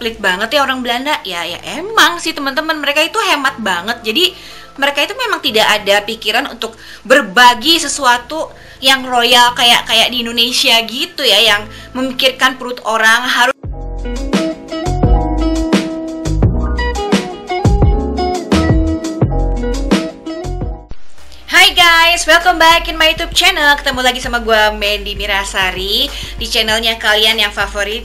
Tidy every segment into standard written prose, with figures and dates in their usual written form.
pelit banget ya orang Belanda. Ya emang sih teman-teman, mereka itu hemat banget. Jadi mereka itu memang tidak ada pikiran untuk berbagi sesuatu yang royal kayak di Indonesia gitu ya, yang memikirkan perut orang harus. Hai guys, welcome back in my YouTube channel. Ketemu lagi sama gue Mendy Mirasari di channelnya kalian yang favorit,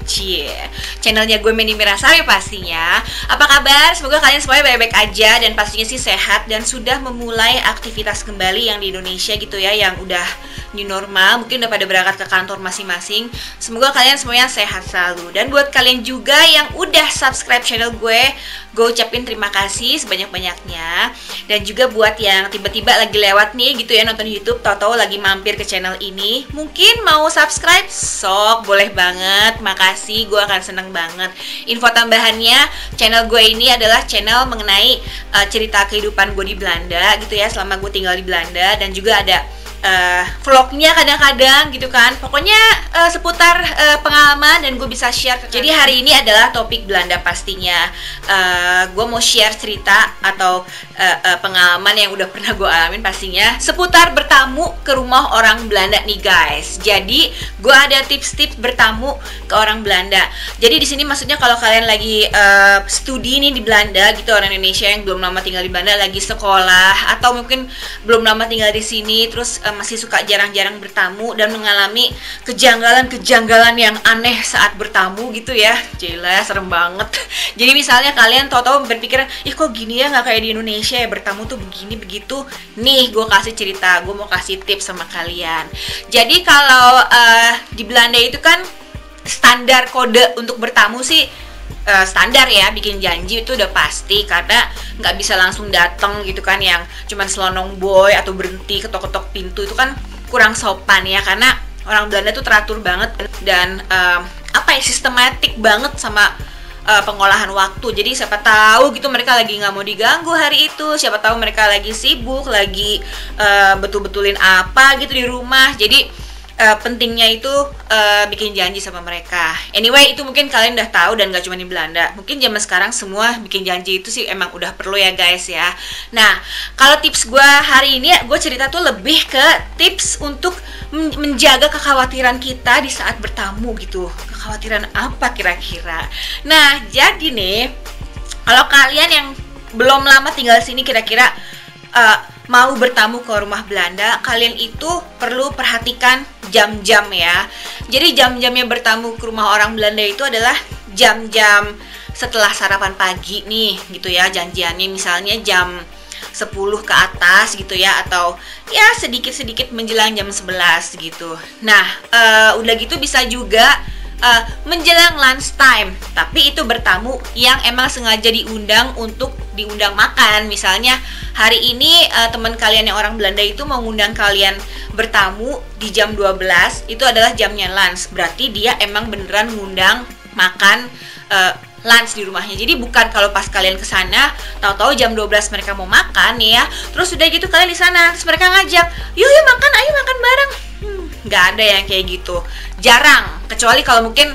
channelnya gue Mendy Mirasari pastinya. Apa kabar? Semoga kalian semuanya baik-baik aja dan pastinya sih sehat dan sudah memulai aktivitas kembali yang di Indonesia gitu ya, yang udah new normal, mungkin udah pada berangkat ke kantor masing-masing. Semoga kalian semuanya sehat selalu. Dan buat kalian juga yang udah subscribe channel gue ucapin terima kasih sebanyak-banyaknya. Dan juga buat yang tiba-tiba lagi lewat nih gitu ya, nonton YouTube, tahu-tahu lagi mampir ke channel ini, mungkin mau subscribe, sok boleh banget, makasih, gue akan seneng banget. Info tambahannya, channel gue ini adalah channel mengenai cerita kehidupan gue di Belanda gitu ya, selama gue tinggal di Belanda. Dan juga ada vlognya kadang-kadang gitu kan, pokoknya seputar pengalaman dan gue bisa share. Jadi hari ini adalah topik Belanda pastinya. Gue mau share cerita atau pengalaman yang udah pernah gue alamin pastinya seputar bertamu ke rumah orang Belanda nih guys. Jadi gue ada tips-tips bertamu ke orang Belanda. Jadi di sini maksudnya kalau kalian lagi studi nih di Belanda gitu, orang Indonesia yang belum lama tinggal di Belanda, lagi sekolah atau mungkin belum lama tinggal di sini, terus masih suka jarang-jarang bertamu dan mengalami kejanggalan-kejanggalan yang aneh saat bertamu gitu ya. Jelas serem banget. Jadi misalnya kalian tahu-tahu berpikir, ih kok gini ya, nggak kayak di Indonesia ya, bertamu tuh begini begitu. Nih gue kasih cerita, gue mau kasih tips sama kalian. Jadi kalau di Belanda itu kan standar kode untuk bertamu sih standar ya, bikin janji itu udah pasti, karena nggak bisa langsung datang gitu kan, yang cuman selonong boy atau berhenti ketok-ketok pintu itu kan kurang sopan ya, karena orang Belanda tuh teratur banget dan sistematik banget sama pengolahan waktu. Jadi siapa tahu gitu mereka lagi nggak mau diganggu hari itu, siapa tahu mereka lagi sibuk, lagi betul-betulin apa gitu di rumah. Jadi pentingnya itu bikin janji sama mereka. Anyway, itu mungkin kalian udah tahu dan gak cuma di Belanda. Mungkin zaman sekarang semua bikin janji itu sih emang udah perlu ya guys ya. Nah, kalau tips gue hari ini, gue cerita tuh lebih ke tips untuk menjaga kekhawatiran kita di saat bertamu gitu. Kekhawatiran apa kira-kira? Nah, jadi nih, kalau kalian yang belum lama tinggal sini, kira-kira mau bertamu ke rumah Belanda, kalian itu perlu perhatikan jam-jam ya. Jadi jam-jamnya bertamu ke rumah orang Belanda itu adalah jam-jam setelah sarapan pagi nih gitu ya. Janjiannya misalnya jam 10 ke atas gitu ya, atau ya sedikit-sedikit menjelang jam 11 gitu. Nah, udah gitu bisa juga menjelang lunch time, tapi itu bertamu yang emang sengaja diundang untuk diundang makan. Misalnya hari ini teman kalian yang orang Belanda itu mau ngundang kalian bertamu di jam 12, itu adalah jamnya lunch. Berarti dia emang beneran ngundang makan lunch di rumahnya. Jadi bukan kalau pas kalian kesana tahu-tahu jam 12 mereka mau makan ya, terus udah gitu kalian di sana terus mereka ngajak, yuk makan, ayo makan bareng. Nggak ada yang kayak gitu, jarang, kecuali kalau mungkin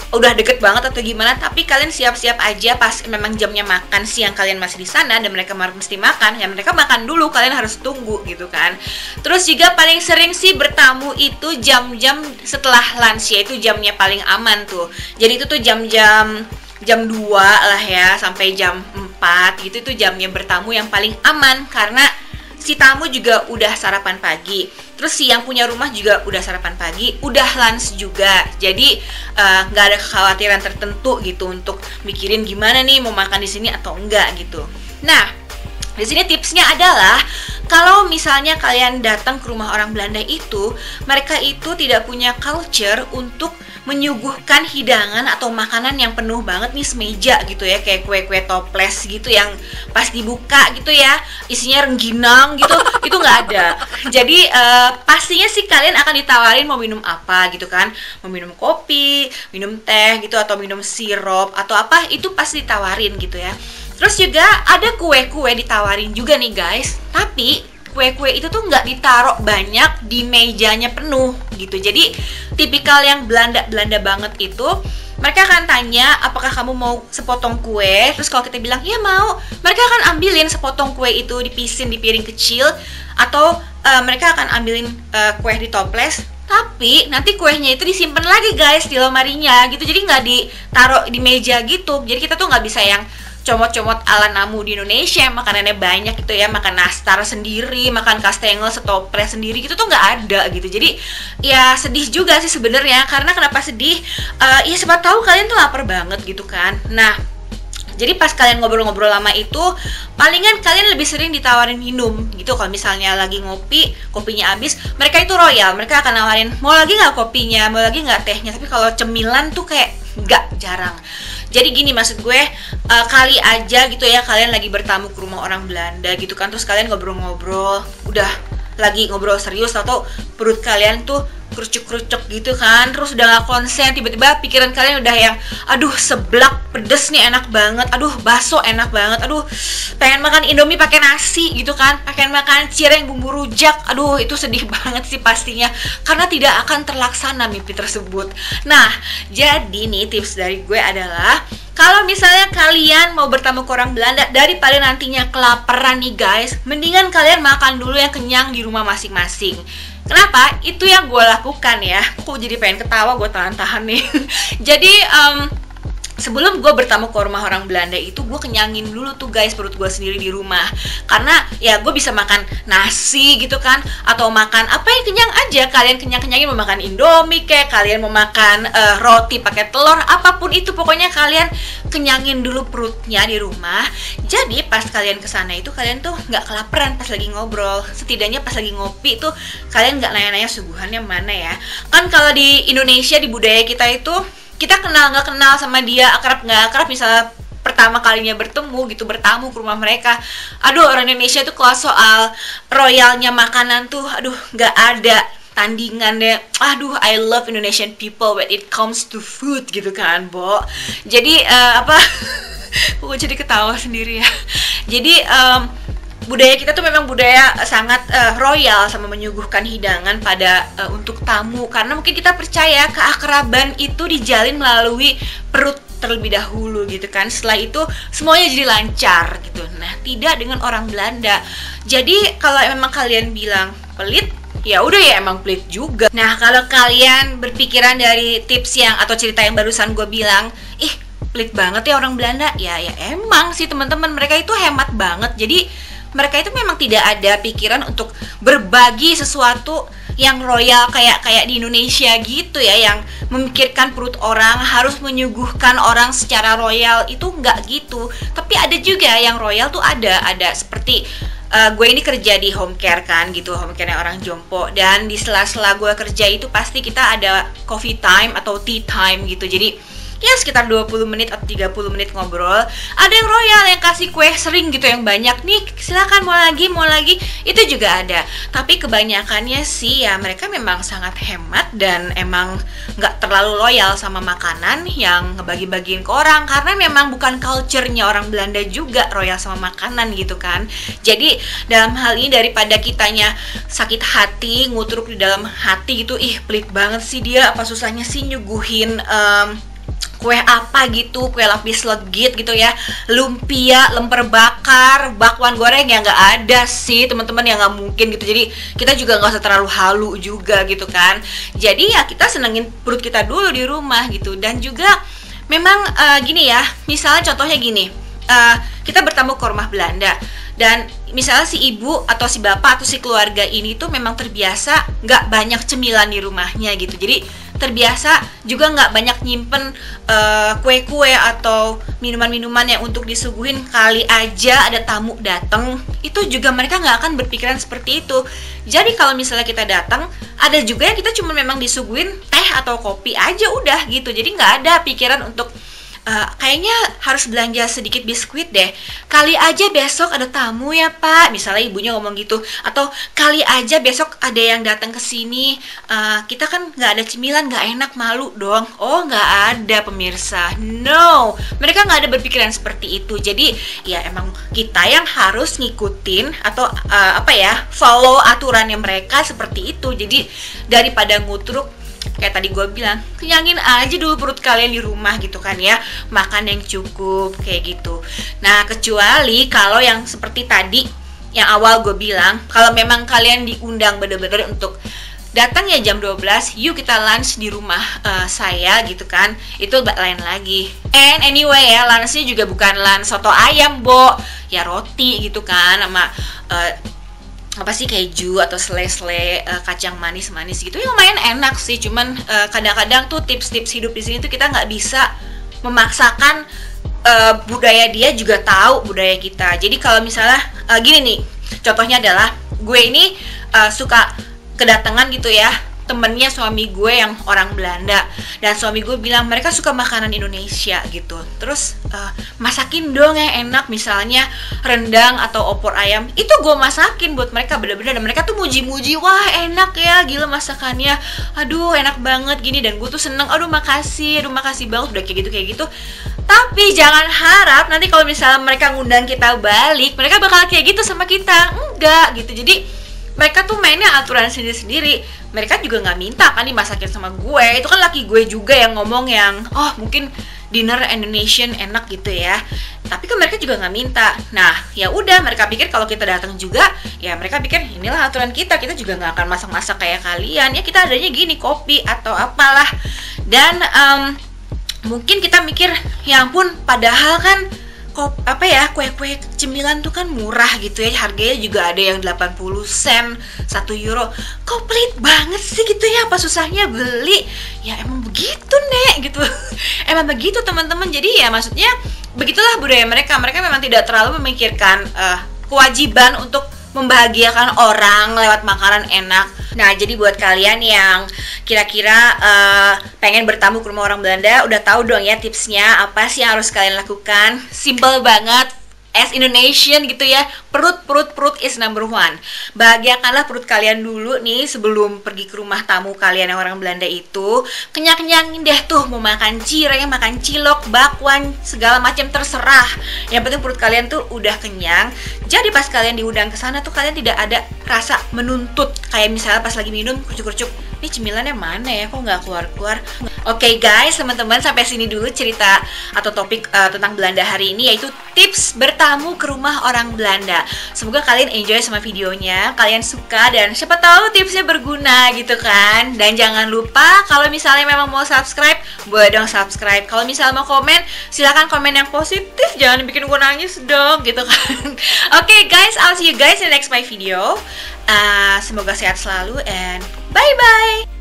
udah deket banget atau gimana. Tapi kalian siap-siap aja pas memang jamnya makan siang kalian masih di sana dan mereka mesti makan, ya mereka makan dulu, kalian harus tunggu gitu kan. Terus juga paling sering sih bertamu itu jam-jam setelah lunch ya, itu jamnya paling aman tuh. Jadi itu tuh jam 2 lah ya sampai jam 4 gitu, itu jamnya bertamu yang paling aman, karena si tamu juga udah sarapan pagi, terus si yang punya rumah juga udah sarapan pagi, udah lunch juga. Jadi nggak ada kekhawatiran tertentu gitu untuk mikirin gimana nih mau makan di sini atau enggak gitu. Nah, di sini tipsnya adalah kalau misalnya kalian datang ke rumah orang Belanda itu, mereka itu tidak punya culture untuk menyuguhkan hidangan atau makanan yang penuh banget nih semeja gitu ya, kayak kue-kue toples gitu yang pas dibuka gitu ya isinya rengginang gitu, itu nggak ada. Jadi pastinya sih kalian akan ditawarin mau minum apa gitu kan, mau minum kopi, minum teh gitu, atau minum sirup atau apa, itu pasti ditawarin gitu ya. Terus juga ada kue-kue ditawarin juga nih guys, tapi kue-kue itu tuh nggak ditaruh banyak di mejanya penuh gitu. Jadi tipikal yang Belanda banget itu, mereka akan tanya apakah kamu mau sepotong kue. Terus kalau kita bilang iya mau, mereka akan ambilin sepotong kue itu, dipisin di piring kecil. Atau mereka akan ambilin kue di toples, tapi nanti kuenya itu disimpan lagi guys di lemarinya gitu. Jadi nggak ditaruh di meja gitu. Jadi kita tuh nggak bisa yang comot-comot ala namu di Indonesia, makanannya banyak gitu ya, makan nastar sendiri, makan kastengel setoples sendiri gitu tuh nggak ada gitu. Jadi ya sedih juga sih sebenarnya. Karena kenapa sedih? Ya siapa tahu kalian tuh lapar banget gitu kan. Nah, jadi pas kalian ngobrol-ngobrol lama itu, palingan kalian lebih sering ditawarin minum gitu. Kalau misalnya lagi ngopi, kopinya habis, mereka itu royal, mereka akan nawarin, mau lagi nggak kopinya, mau lagi nggak tehnya. Tapi kalau cemilan tuh kayak nggak, jarang. Jadi gini, maksud gue, kali aja gitu ya kalian lagi bertamu ke rumah orang Belanda gitu kan, terus kalian ngobrol-ngobrol, udah lagi ngobrol serius, atau perut kalian tuh kerucuk-kerucuk gitu kan, terus udah gak konsen, tiba-tiba pikiran kalian udah yang aduh seblak pedes nih enak banget, aduh bakso enak banget, aduh pengen makan Indomie pakai nasi gitu kan, pengen makan cireng bumbu rujak, aduh itu sedih banget sih pastinya, karena tidak akan terlaksana mimpi tersebut. Nah, jadi nih tips dari gue adalah, kalau misalnya kalian mau bertamu ke orang Belanda, daripada nantinya kelaparan nih guys, mendingan kalian makan dulu yang kenyang di rumah masing-masing. Kenapa? Itu yang gue lakukan ya. Kok jadi pengen ketawa, gue tahan-tahan nih. Jadi sebelum gue bertamu ke rumah orang Belanda itu, gue kenyangin dulu tuh guys perut gue sendiri di rumah. Karena ya gue bisa makan nasi gitu kan, atau makan apa yang kenyang aja. Kalian kenyang-kenyangin, mau makan Indomie kayak, kalian mau makan roti pakai telur, apapun itu, pokoknya kalian kenyangin dulu perutnya di rumah. Jadi pas kalian kesana itu, kalian tuh nggak kelaparan pas lagi ngobrol. Setidaknya pas lagi ngopi tuh kalian nggak nanya-nanya suguhannya mana ya. Kan kalau di Indonesia, di budaya kita itu, kita kenal nggak kenal sama dia, akrab nggak akrab, misalnya pertama kalinya bertemu gitu, bertamu ke rumah mereka, aduh orang Indonesia tuh kalau soal royalnya makanan tuh, aduh nggak ada tandingan deh. Aduh, I love Indonesian people when it comes to food gitu kan, Bo. Jadi aku jadi ketawa sendiri ya. Jadi budaya kita tuh memang budaya sangat royal, sama menyuguhkan hidangan pada untuk tamu, karena mungkin kita percaya keakraban itu dijalin melalui perut terlebih dahulu gitu kan. Setelah itu semuanya jadi lancar gitu. Nah, tidak dengan orang Belanda. Jadi kalau memang kalian bilang pelit, ya udah ya emang pelit juga. Nah, kalau kalian berpikiran dari tips yang atau cerita yang barusan gue bilang, ih pelit banget ya orang Belanda, ya emang sih teman-teman, mereka itu hemat banget. Jadi mereka itu memang tidak ada pikiran untuk berbagi sesuatu yang royal kayak di Indonesia gitu ya, yang memikirkan perut orang, harus menyuguhkan orang secara royal, itu nggak gitu. Tapi ada juga yang royal tuh, ada seperti gue ini kerja di home care kan gitu, home care orang jompo, dan di sela-sela gue kerja itu pasti kita ada coffee time atau tea time gitu. Jadi ya sekitar 20 menit atau 30 menit ngobrol. Ada yang royal yang kasih kue sering gitu, yang banyak nih, silakan mau lagi, itu juga ada. Tapi kebanyakannya sih ya mereka memang sangat hemat dan emang nggak terlalu loyal sama makanan yang ngebagi-bagiin ke orang, karena memang bukan culture-nya orang Belanda juga royal sama makanan gitu kan. Jadi dalam hal ini, daripada kitanya sakit hati, ngutruk di dalam hati gitu, ih pelit banget sih dia, apa susahnya sih nyuguhin kue apa gitu, kue lapis legit gitu ya, lumpia, lemper bakar, bakwan goreng, ya nggak ada sih teman-teman, ya nggak mungkin gitu. Jadi kita juga nggak usah terlalu halu juga gitu kan. Jadi ya kita senengin perut kita dulu di rumah gitu. Dan juga memang gini ya, misalnya contohnya gini, kita bertamu ke rumah Belanda, dan misalnya si ibu atau si bapak atau si keluarga ini tuh memang terbiasa nggak banyak cemilan di rumahnya gitu. Jadi terbiasa juga nggak banyak nyimpen kue-kue atau minuman-minuman yang untuk disuguhin, kali aja ada tamu datang, itu juga mereka nggak akan berpikiran seperti itu. Jadi kalau misalnya kita datang, ada juga yang kita cuma memang disuguhin teh atau kopi aja udah gitu. Jadi nggak ada pikiran untuk kayaknya harus belanja sedikit biskuit deh. Kali aja besok ada tamu ya Pak. Misalnya ibunya ngomong gitu. Atau kali aja besok ada yang datang ke sini. Kita kan nggak ada cemilan, nggak enak, malu dong. Oh, nggak ada pemirsa. No, mereka nggak ada berpikiran seperti itu. Jadi ya emang kita yang harus ngikutin atau follow aturannya mereka seperti itu. Jadi daripada ngutruk, kayak tadi gue bilang, kenyangin aja dulu perut kalian di rumah gitu kan ya, makan yang cukup kayak gitu. Nah, kecuali kalau yang seperti tadi yang awal gue bilang, kalau memang kalian diundang bener-bener untuk datang ya jam 12, yuk kita lunch di rumah saya gitu kan, itu lain lagi. And anyway ya, lunchnya juga bukan lunch soto ayam, Bo, ya roti gitu kan, sama apa sih, keju atau selai-selai kacang manis-manis gitu. Ya lumayan enak sih, cuman kadang-kadang tuh tips-tips hidup di sini tuh kita nggak bisa memaksakan. Budaya dia juga tahu budaya kita. Jadi kalau misalnya gini nih, contohnya adalah gue ini suka kedatangan gitu ya, temennya suami gue yang orang Belanda, dan suami gue bilang mereka suka makanan Indonesia gitu. Terus masakin dong yang enak, misalnya rendang atau opor ayam, itu gue masakin buat mereka bener-bener, dan mereka tuh muji-muji, wah enak ya, gila masakannya, aduh enak banget gini, dan gue tuh seneng, aduh makasih banget, udah kayak gitu. Tapi jangan harap nanti kalau misalnya mereka ngundang kita balik, mereka bakal kayak gitu sama kita, enggak gitu. Jadi mereka tuh mainnya aturan sendiri-sendiri. Mereka juga nggak minta kan dimasakin sama gue. Itu kan laki gue juga yang ngomong yang, oh mungkin dinner Indonesian enak gitu ya. Tapi kan mereka juga nggak minta. Nah ya udah, mereka pikir kalau kita datang juga, ya mereka pikir inilah aturan kita. Kita juga nggak akan masak-masak kayak kalian. Ya kita adanya gini, kopi atau apalah. Dan mungkin kita mikir, ya ampun, padahal kan kue-kue cemilan tuh kan murah gitu ya, harganya juga ada yang 80 sen, 1 euro. Kok pelit banget sih gitu ya, apa susahnya beli? Ya emang begitu Nek gitu. Emang begitu teman-teman. Jadi ya maksudnya begitulah budaya mereka. Mereka memang tidak terlalu memikirkan kewajiban untuk membahagiakan orang lewat makanan enak. Nah, jadi buat kalian yang kira-kira pengen bertamu ke rumah orang Belanda, udah tahu dong ya tipsnya apa sih yang harus kalian lakukan. Simple banget, as Indonesian gitu ya. Perut is number one. Bahagiakanlah perut kalian dulu nih sebelum pergi ke rumah tamu kalian yang orang Belanda itu. Kenyang-kenyangin deh tuh, mau makan cireng, makan cilok, bakwan, segala macam terserah. Yang penting perut kalian tuh udah kenyang. Jadi pas kalian diundang ke sana tuh kalian tidak ada rasa menuntut, kayak misalnya pas lagi minum kucuk-kucuk, ini cemilannya mana ya, kok nggak keluar-keluar. Oke guys, teman-teman, sampai sini dulu cerita atau topik tentang Belanda hari ini, yaitu tips bertamu ke rumah orang Belanda. Semoga kalian enjoy sama videonya, kalian suka, dan siapa tahu tipsnya berguna gitu kan. Dan jangan lupa kalau misalnya memang mau subscribe, boleh dong subscribe. Kalau misalnya mau komen, silahkan komen yang positif, jangan bikin gue nangis dong gitu kan. Oke guys, I'll see you guys in the next my video. Semoga sehat selalu and bye-bye.